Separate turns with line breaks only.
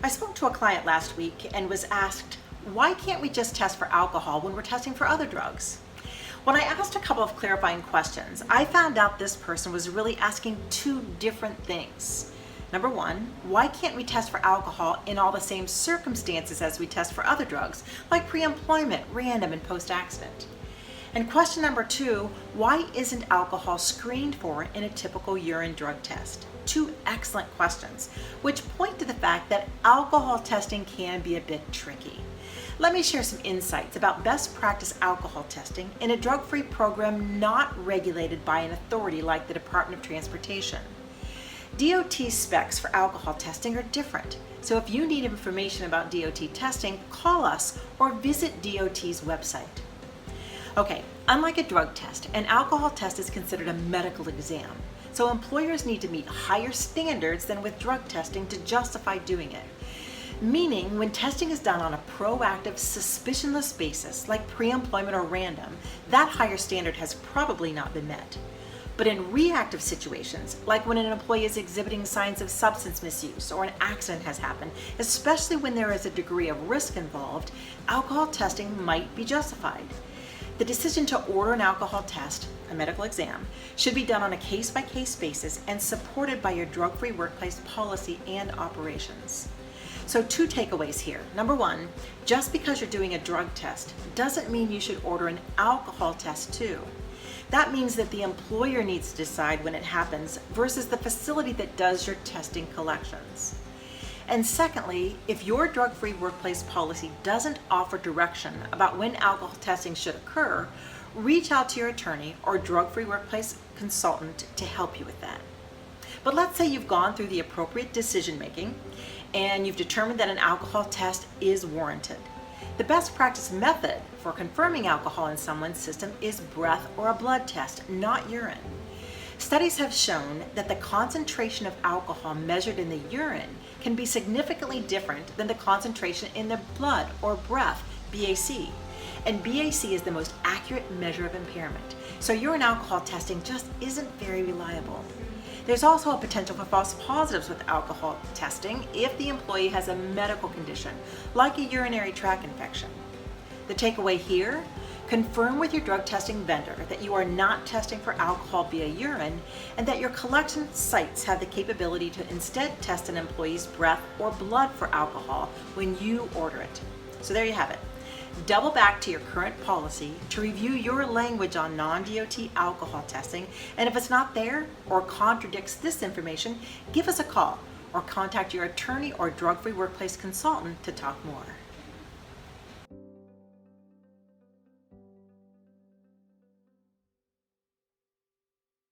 I spoke to a client last week and was asked, why can't we just test for alcohol when we're testing for other drugs? When I asked a couple of clarifying questions, I found out this person was really asking two different things. Number one, why can't we test for alcohol in all the same circumstances as we test for other drugs, like pre-employment, random, and post-accident? And question number two, why isn't alcohol screened for in a typical urine drug test? Two excellent questions, which point to the fact that alcohol testing can be a bit tricky. Let me share some insights about best practice alcohol testing in a drug-free program not regulated by an authority like the Department of Transportation. DOT specs for alcohol testing are different, so if you need information about DOT testing, call us or visit DOT's website. Okay, unlike a drug test, an alcohol test is considered a medical exam, so employers need to meet higher standards than with drug testing to justify doing it. Meaning, when testing is done on a proactive, suspicionless basis, like pre-employment or random, that higher standard has probably not been met. But in reactive situations, like when an employee is exhibiting signs of substance misuse or an accident has happened, especially when there is a degree of risk involved, alcohol testing might be justified. The decision to order an alcohol test, a medical exam, should be done on a case-by-case basis and supported by your drug-free workplace policy and operations. So two takeaways here. Number one, just because you're doing a drug test doesn't mean you should order an alcohol test too. That means that the employer needs to decide when it happens versus the facility that does your testing collections. And secondly, if your drug-free workplace policy doesn't offer direction about when alcohol testing should occur, reach out to your attorney or drug-free workplace consultant to help you with that. But let's say you've gone through the appropriate decision-making and you've determined that an alcohol test is warranted. The best practice method for confirming alcohol in someone's system is breath or a blood test, not urine. Studies have shown that the concentration of alcohol measured in the urine can be significantly different than the concentration in the blood or breath, BAC. And BAC is the most accurate measure of impairment. So urine alcohol testing just isn't very reliable. There's also a potential for false positives with alcohol testing if the employee has a medical condition, like a urinary tract infection. The takeaway here, confirm with your drug testing vendor that you are not testing for alcohol via urine and that your collection sites have the capability to instead test an employee's breath or blood for alcohol when you order it. So there you have it. Double back to your current policy to review your language on non-DOT alcohol testing, and if it's not there or contradicts this information, give us a call or contact your attorney or drug-free workplace consultant to talk more.